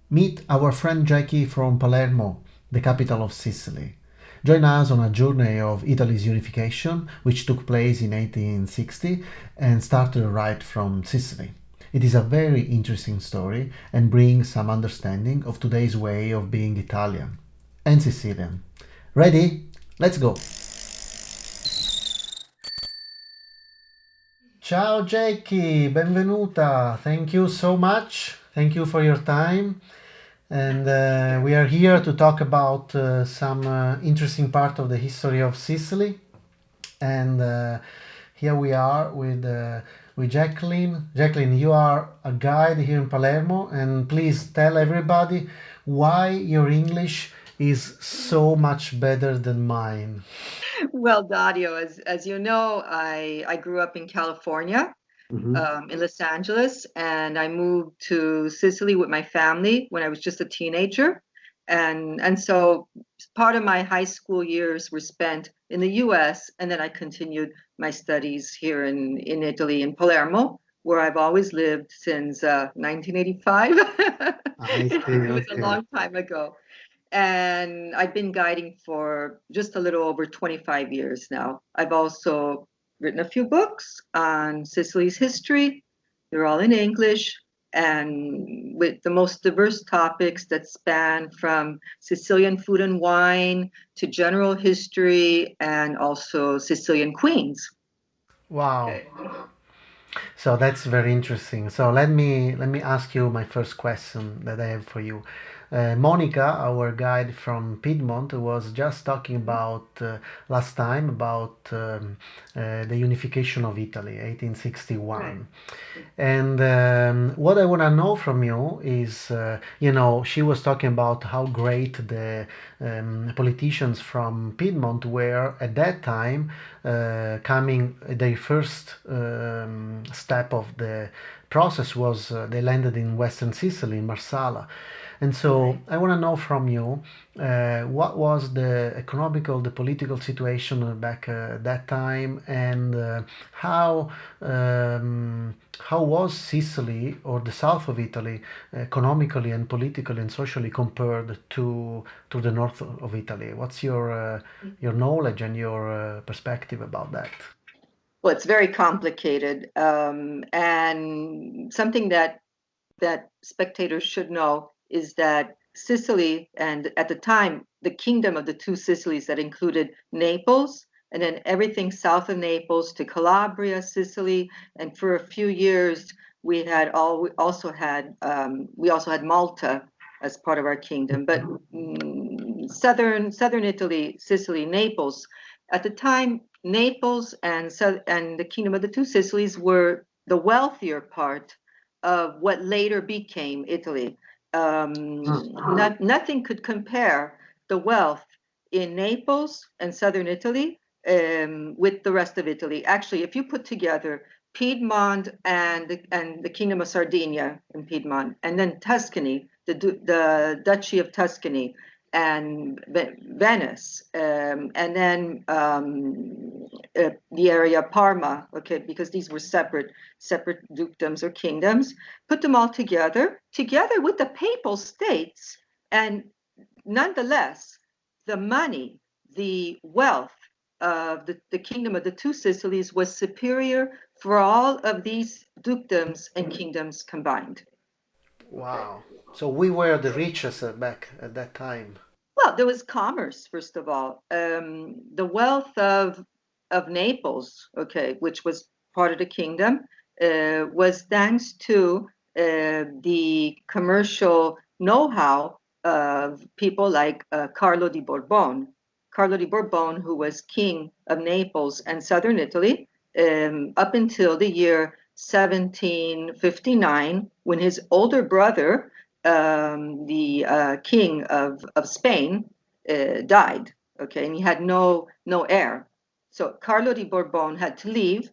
Meet our friend Jackie from Palermo, the capital of Sicily. Join us on a journey of Italy's unification, which took place in 1860 and started right from Sicily. It is a very interesting story and brings some understanding of today's way of being Italian and Sicilian. Ready? Let's go! Ciao Jackie, benvenuta. Thank you so much. Thank you for your time. And we are here to talk about some interesting part of the history of Sicily. And here we are with Jacqueline. Jacqueline, you are a guide here in Palermo, and please tell everybody why your English is so much better than mine. Well, Dario, as you know, I grew up in California, Mhm. in Los Angeles, and I moved to Sicily with my family when I was just a teenager. And so part of my high school years were spent in the US, and then I continued my studies here in Italy, in Palermo, where I've always lived since 1985. I see, It was a okay. long time ago. And I've been guiding for just a little over 25 years now. I've also written a few books on Sicily's history. They're all in English and with the most diverse topics that span from Sicilian food and wine to general history and also Sicilian queens. Wow. Okay. So that's very interesting. So let me ask you my first question that I have for you. Monica, our guide from Piedmont, was just talking about last time about the unification of Italy, Right. 1861. And what I want to know from you is, she was talking about how great the politicians from Piedmont were at that time, coming, their first step of the process was they landed in Western Sicily, in Marsala. And so Right. I want to know from you what was the economical, the political situation back that time, and how was Sicily or the south of Italy economically and politically and socially compared to the north of Italy? What's your knowledge and your perspective about that? Well, it's very complicated, and something that spectators should know is that Sicily, and at the time, the Kingdom of the Two Sicilies that included Naples, and then everything south of Naples to Calabria, Sicily, and for a few years we also had Malta as part of our kingdom. But southern Italy, Sicily, Naples, at the time, Naples and the Kingdom of the Two Sicilies were the wealthier part of what later became Italy. Nothing could compare the wealth in Naples and southern Italy with the rest of Italy. Actually, if you put together Piedmont and the Kingdom of Sardinia in Piedmont, and then Tuscany, the Duchy of Tuscany, and Venice, and then the area of Parma, okay, because these were separate dukedoms or kingdoms, put them all together with the papal states, and nonetheless, the money, the wealth of the Kingdom of the Two Sicilies was superior for all of these dukedoms and kingdoms combined. Okay. Wow. So we were the richest back at that time. Well, there was commerce, first of all. The wealth of Naples, okay, which was part of the kingdom, was thanks to the commercial know-how of people like Carlo di Borbon. Carlo di Borbon, who was king of Naples and southern Italy, up until the year 1759, when his older brother, the king of Spain, died. Okay, and he had no heir. So Carlo di Bourbon had to leave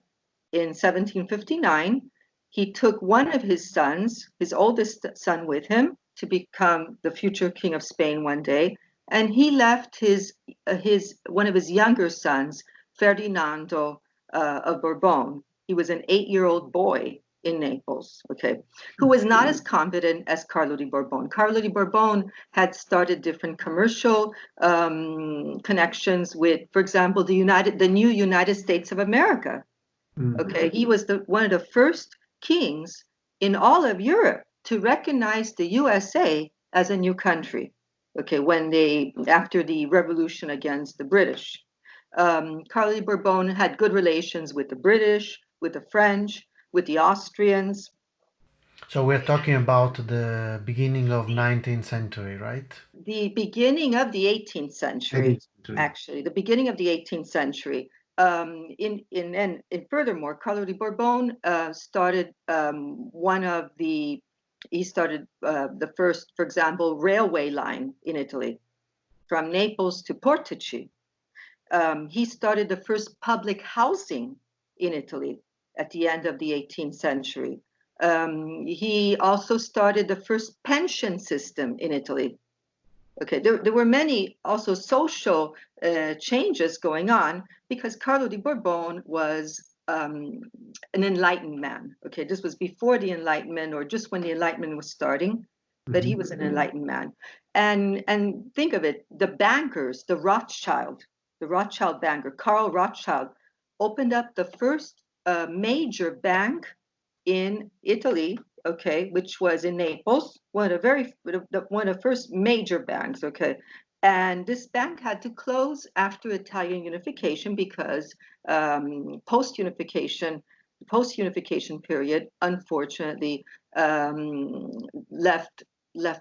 in 1759. He took one of his sons, his oldest son, with him to become the future king of Spain one day, and he left his one of his younger sons, Ferdinando of Bourbon. He was an 8-year-old boy in Naples, okay, who was not as competent as Carlo di Borbone. Carlo di Borbone had started different commercial connections with, for example, the new United States of America. Okay, he was one of the first kings in all of Europe to recognize the USA as a new country. Okay, after the revolution against the British. Carlo di Borbone had good relations with the British, with the French, with the Austrians. So we're talking about the beginning of 19th century, right? The beginning of the 18th century, actually, the beginning of the 18th century. And furthermore, Carlo di Borbone started the first, for example, railway line in Italy from Naples to Portici. He started the first public housing in Italy at the end of the 18th century. He also started the first pension system in Italy. Okay, there were many also social changes going on because Carlo di Borbone was an enlightened man. Okay, this was before the Enlightenment or just when the Enlightenment was starting, but he was an enlightened man. And think of it, the bankers, the Rothschild banker, Karl Rothschild, opened up the first major bank in Italy, okay, which was in Naples, one of the first major banks, okay. And this bank had to close after Italian unification because post-unification period, unfortunately, left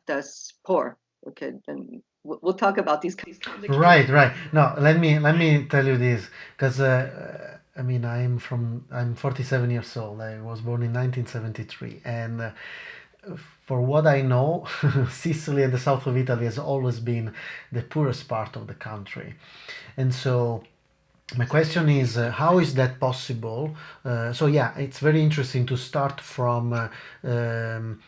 us poor. Okay, and we'll talk about these complications. Right. No, let me tell you this, because I mean I'm 47 years old. I was born in 1973, and for what I know, Sicily and the south of Italy has always been the poorest part of the country, and so my question is, how is that possible? So yeah, it's very interesting to start from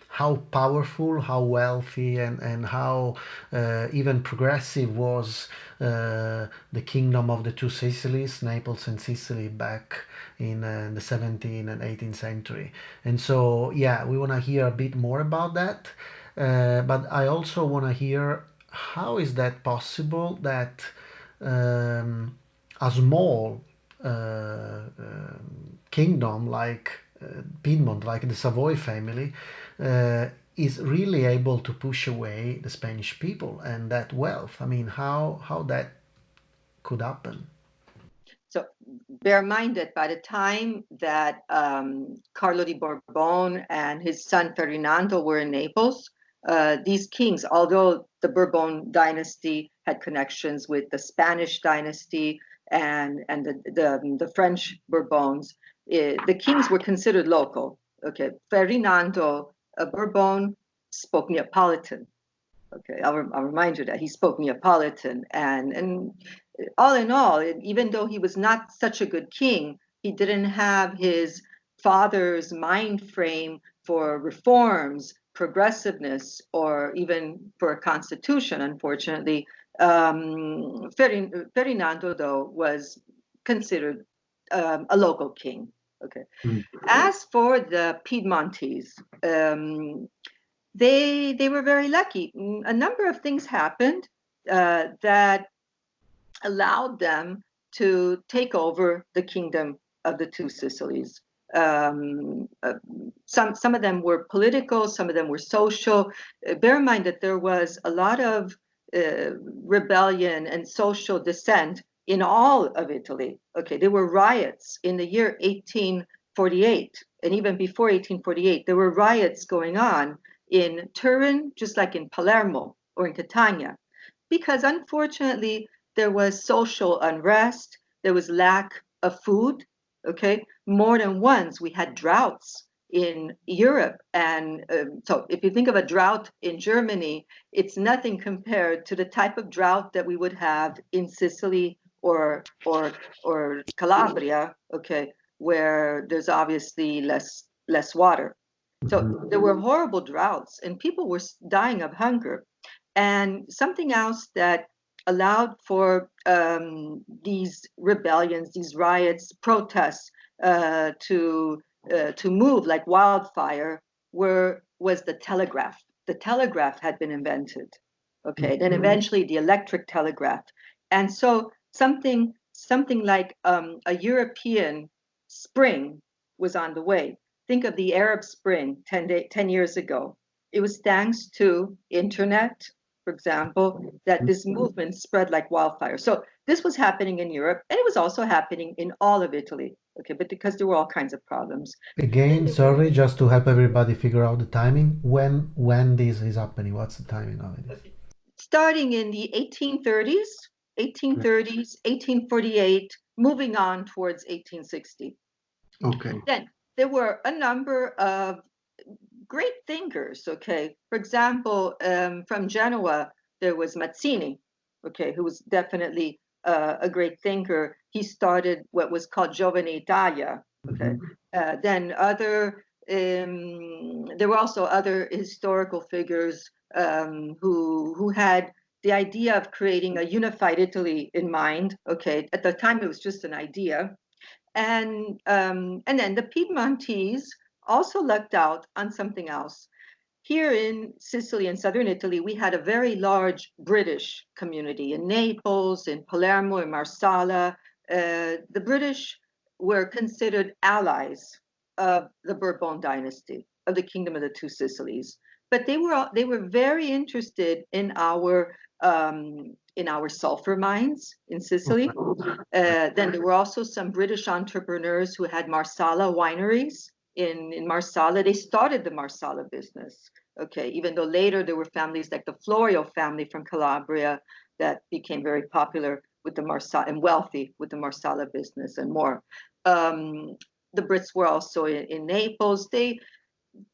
how powerful, how wealthy, and how even progressive was the Kingdom of the Two Sicilys, Naples and Sicily, back in the 17th and 18th century. And so yeah, we want to hear a bit more about that. But I also want to hear, how is that possible that a small kingdom like Piedmont, like the Savoy family, is really able to push away the Spanish people and that wealth. I mean, how that could happen? So bear in mind that by the time that Carlo di Borbone and his son Ferdinando were in Naples, these kings, although the Bourbon dynasty had connections with the Spanish dynasty and the French Bourbons, the kings were considered local. Okay, Ferdinando Bourbon spoke Neapolitan. Okay, I'll remind you that he spoke Neapolitan, and all in all, even though he was not such a good king, he didn't have his father's mind frame for reforms, progressiveness, or even for a constitution, unfortunately. Ferdinando, though, was considered a local king. Okay. As for the Piedmontese, they were very lucky. A number of things happened that allowed them to take over the Kingdom of the Two Sicilies. Some of them were political, some of them were social. Bear in mind that there was a lot of rebellion and social dissent in all of Italy. Okay, there were riots in the year 1848, and even before 1848, there were riots going on in Turin, just like in Palermo or in Catania, because unfortunately there was social unrest, there was lack of food. Okay, more than once we had droughts in Europe, and so if you think of a drought in Germany, it's nothing compared to the type of drought that we would have in Sicily or Calabria. Okay, where there's obviously less water. So there were horrible droughts and people were dying of hunger. And something else that allowed for these rebellions, these riots, protests to to move like wildfire was the telegraph. The telegraph had been invented. Okay, then eventually the electric telegraph, and so something like a European spring was on the way. Think of the Arab Spring 10 years ago. It was thanks to internet, for example, that this movement spread like wildfire. So this was happening in Europe, and it was also happening in all of Italy. Okay, but because there were all kinds of problems. Again, sorry, just to help everybody figure out the timing. When this is happening? What's the timing of it? Starting in the 1830s, 1848, moving on towards 1860. Okay. Then there were a number of great thinkers, okay? For example, from Genoa, there was Mazzini, okay, who was definitely a great thinker. He started what was called Giovane Italia, okay? Then there were also other historical figures who had the idea of creating a unified Italy in mind, okay? At the time, it was just an idea. And then the Piedmontese also lucked out on something else. Here in Sicily and southern Italy, we had a very large British community in Naples, in Palermo, in Marsala. The British were considered allies of the Bourbon dynasty, of the Kingdom of the Two Sicilies. But they were very interested in our sulfur mines in Sicily. Then there were also some British entrepreneurs who had Marsala wineries in Marsala. They started the Marsala business. Okay, even though later there were families like the Florio family from Calabria that became very popular with the Marsala and wealthy with the Marsala business and more. The Brits were also in Naples.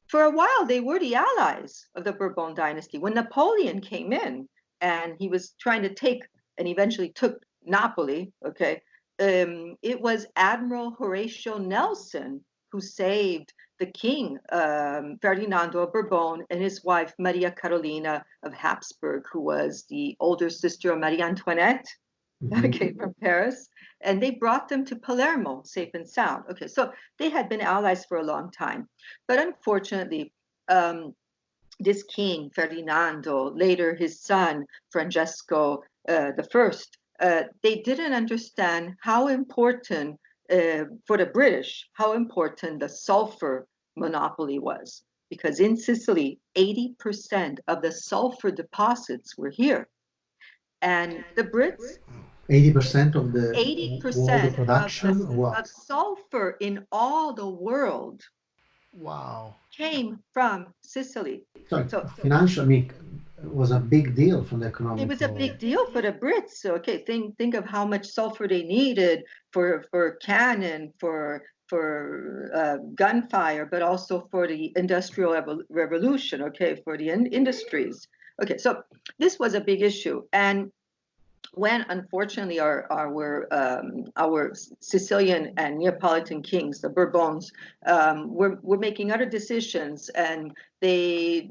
For a while, they were the allies of the Bourbon dynasty. When Napoleon came in and he was trying to take and eventually took Napoli, okay, it was Admiral Horatio Nelson who saved the king, Ferdinando of Bourbon, and his wife, Maria Carolina of Habsburg, who was the older sister of Marie Antoinette, okay, from Paris. And they brought them to Palermo, safe and sound. Okay, so they had been allies for a long time. But unfortunately, this king, Ferdinando, later his son, Francesco the First, they didn't understand how important, for the British, how important the sulfur monopoly was. Because in Sicily, 80% of the sulfur deposits were here. And the Brits, 80% of the 80% production? of sulfur in all the world Wow. came from Sicily. So financially, it was a big deal from the economic. It was a big deal for the Brits. Okay, think of how much sulfur they needed for cannon, for gunfire, but also for the industrial revolution. Okay, for the industries. Okay, so this was a big issue, and when unfortunately our Sicilian and Neapolitan kings, the Bourbons, were making other decisions, and the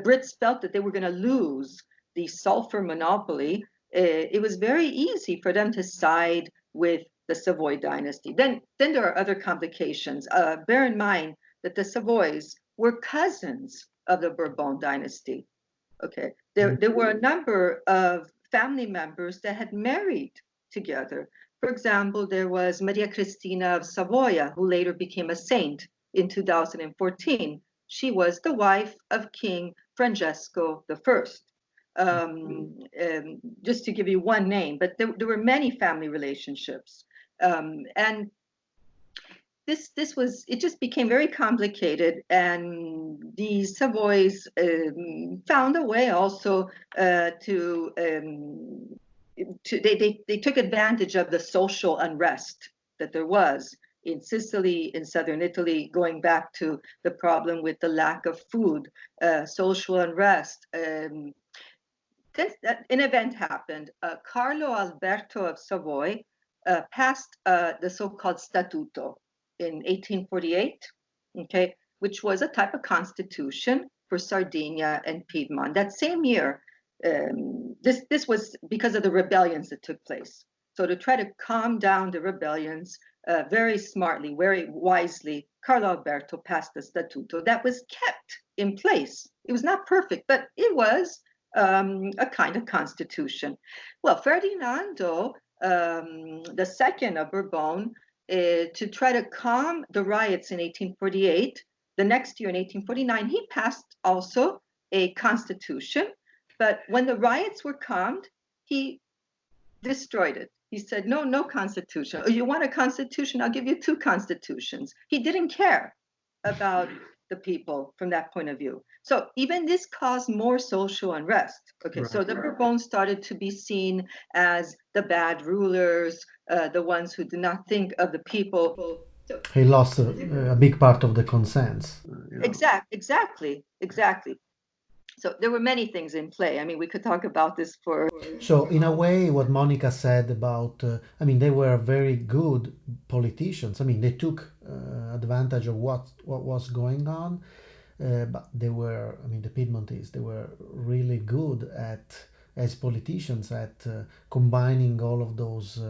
Brits felt that they were going to lose the sulfur monopoly, it was very easy for them to side with the Savoy dynasty. Then there are other complications. Bear in mind that the Savoys were cousins of the Bourbon dynasty. Okay, there were a number of family members that had married together. For example, there was Maria Cristina of Savoia, who later became a saint in 2014. She was the wife of King Francesco I. Just to give you one name, but there were many family relationships. And it just became very complicated, and the Savoys found a way also they took advantage of the social unrest that there was in Sicily, in southern Italy, going back to the problem with the lack of food, social unrest. An event happened. Carlo Alberto of Savoy passed the so-called Statuto in 1848, okay, which was a type of constitution for Sardinia and Piedmont. That same year, this was because of the rebellions that took place. So to try to calm down the rebellions, very smartly, very wisely, Carlo Alberto passed the Statuto that was kept in place. It was not perfect, but it was a kind of constitution. Well, Ferdinando, the second of Bourbon, to try to calm the riots in 1848, the next year in 1849, he passed also a constitution. But when the riots were calmed, he destroyed it. He said, no, no constitution. Oh, you want a constitution? I'll give you two constitutions. He didn't care about the people from that point of view. So even this caused more social unrest. Okay, Right. so the Bourbons started to be seen as the bad rulers, the ones who did not think of the people. So, He lost a big part of the consent. exactly. So there were many things in play. I mean, we could talk about this for. So, in a way, what Monica said about, I mean, they were very good politicians. I mean, they took advantage of what was going on, but they were, I mean, the Piedmontese, they were really good at, as politicians, at combining all of those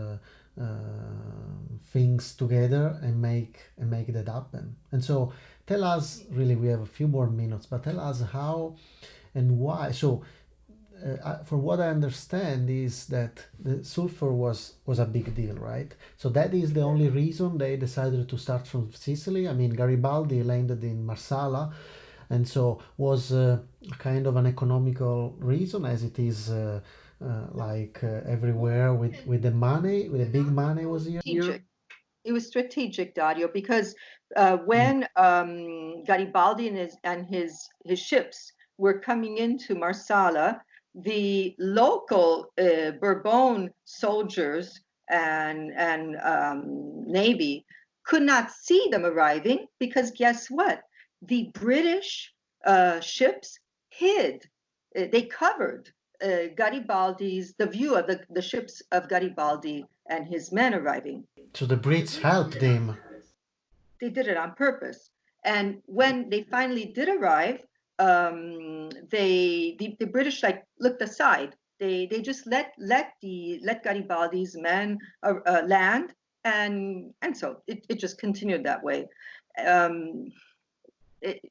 things together and make that happen. And so, tell us, really, we have a few more minutes, but tell us how and why. So, from what I understand is that the sulfur was a big deal, right? So that is the only reason they decided to start from Sicily. I mean, Garibaldi landed in Marsala, and so was kind of an economical reason, as it is everywhere with the money, with the big money was here. Strategic. It was strategic, Dario, because when Garibaldi and his ships were coming into Marsala, the local Bourbon soldiers and navy could not see them arriving because guess what? The British ships hid. They covered the view of the ships of Garibaldi and his men arriving. So the Brits helped him. They did it on purpose. And when they finally did arrive, the British looked aside. They just let Garibaldi's men land, and so it just continued that way.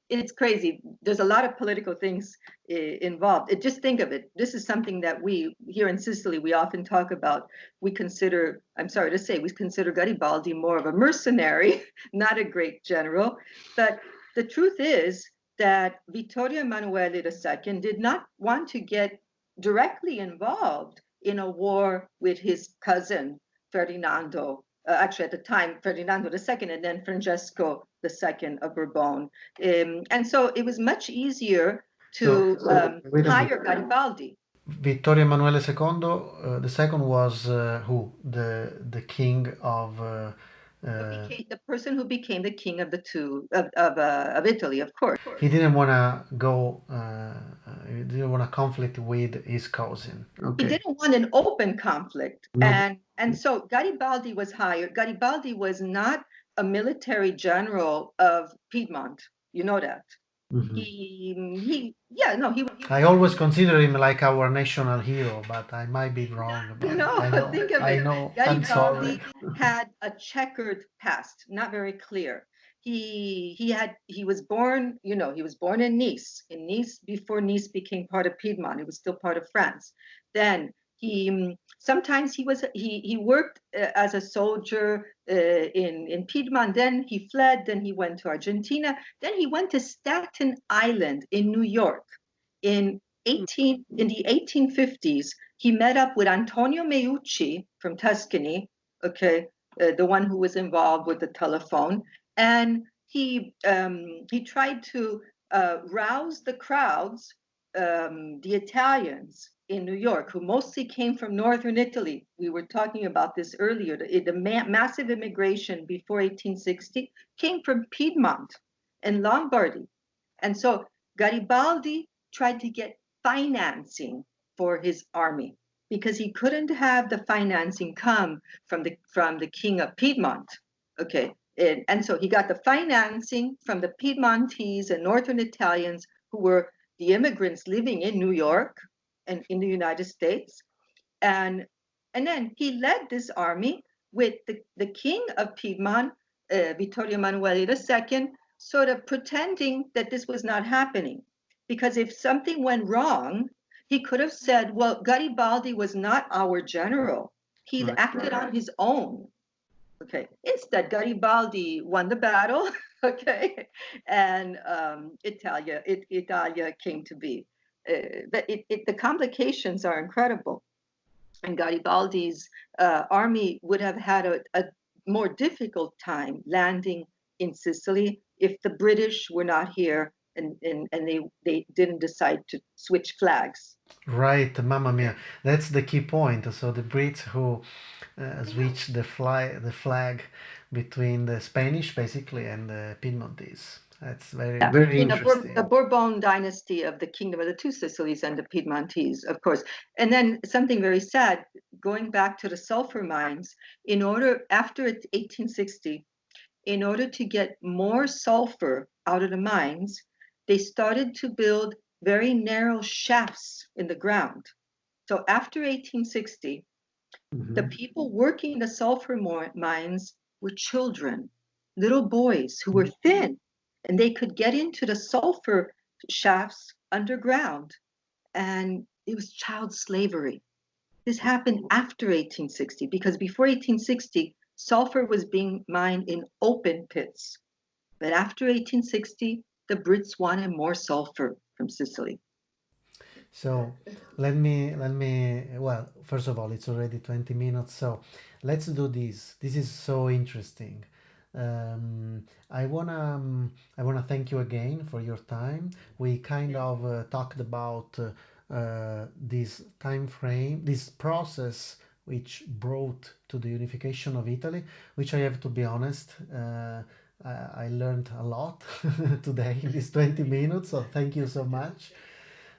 It's crazy. There's a lot of political things involved. Just think of it. This is something that we here in Sicily we often talk about. I'm sorry to say, we consider Garibaldi more of a mercenary, not a great general. But the truth is that Vittorio Emanuele II did not want to get directly involved in a war with his cousin Ferdinando. Actually, at the time, Ferdinando II, and then Francesco II of Bourbon. And so it was much easier to hire Garibaldi. Vittorio Emanuele II, the second was who? The king of. The person who became the king of of Italy, of course. He didn't want to go. He didn't want to conflict with his cousin. Okay. He didn't want an open conflict, no. And so Garibaldi was hired. Garibaldi was not a military general of Piedmont. You know that. Mm-hmm. I always consider him like our national hero, but I might be wrong about it. Think of it. Garibaldi had a checkered past, not very clear. He was born, he was born in Nice before Nice became part of Piedmont. It was still part of France. Then he worked as a soldier in Piedmont. Then he fled. Then he went to Argentina. Then he went to Staten Island in New York. In the 1850s, he met up with Antonio Meucci from Tuscany. Okay, the one who was involved with the telephone, and he tried to rouse the crowds, the Italians in New York, who mostly came from northern Italy. We were talking about this earlier. The massive immigration before 1860 came from Piedmont and Lombardy. And so Garibaldi tried to get financing for his army because he couldn't have the financing come from the king of Piedmont. Okay. And so he got the financing from the Piedmontese and northern Italians who were the immigrants living in New York and in the United States. And then he led this army with the king of Piedmont, Vittorio Emanuele II, sort of pretending that this was not happening. Because if something went wrong, he could have said, well, Garibaldi was not our general. He Right. acted on his own. Okay. Instead, Garibaldi won the battle. Okay, and Italia came to be. But the complications are incredible, and Garibaldi's army would have had a more difficult time landing in Sicily if the British were not here and they didn't decide to switch flags. Right, Mamma Mia. That's the key point. So the Brits who switched the flag between the Spanish basically and the Piedmontese. That's very Yeah, very in the interesting. Bourbon dynasty of the Kingdom of the Two Sicilies and the Piedmontese, of course. And then something very sad, going back to the sulfur mines, after 1860, in order to get more sulfur out of the mines, they started to build very narrow shafts in the ground. So after 1860, the Mhm. people working the sulfur mines were children, little boys who were thin, and they could get into the sulfur shafts underground. And it was child slavery. This happened after 1860 because before 1860, sulfur was being mined in open pits. But after 1860, the Brits wanted more sulfur from Sicily. So well, first of all, it's already 20 minutes, so let's do this. This is so interesting. I wanna thank you again for your time. We kind of talked about this time frame, this process which brought to the unification of Italy, which I have to be honest, I learned a lot today in these 20 minutes, so thank you so much.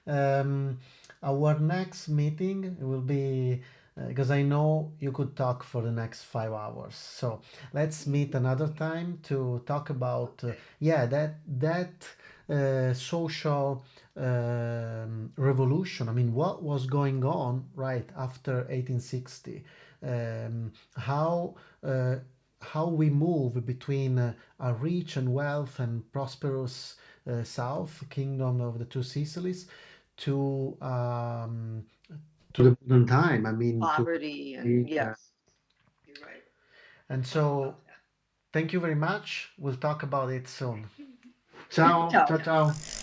Um, our next meeting will be because I know you could talk for the next 5 hours. So let's meet another time to talk about yeah, that social revolution. I mean, what was going on right after 1860? How how we move between a rich and wealth and prosperous south, Kingdom of the Two Sicilies, to the modern time. I mean, to Poverty, and yes, you're right. and so thank you very much. We'll talk about it soon. Ciao, Ciao. ciao, ciao.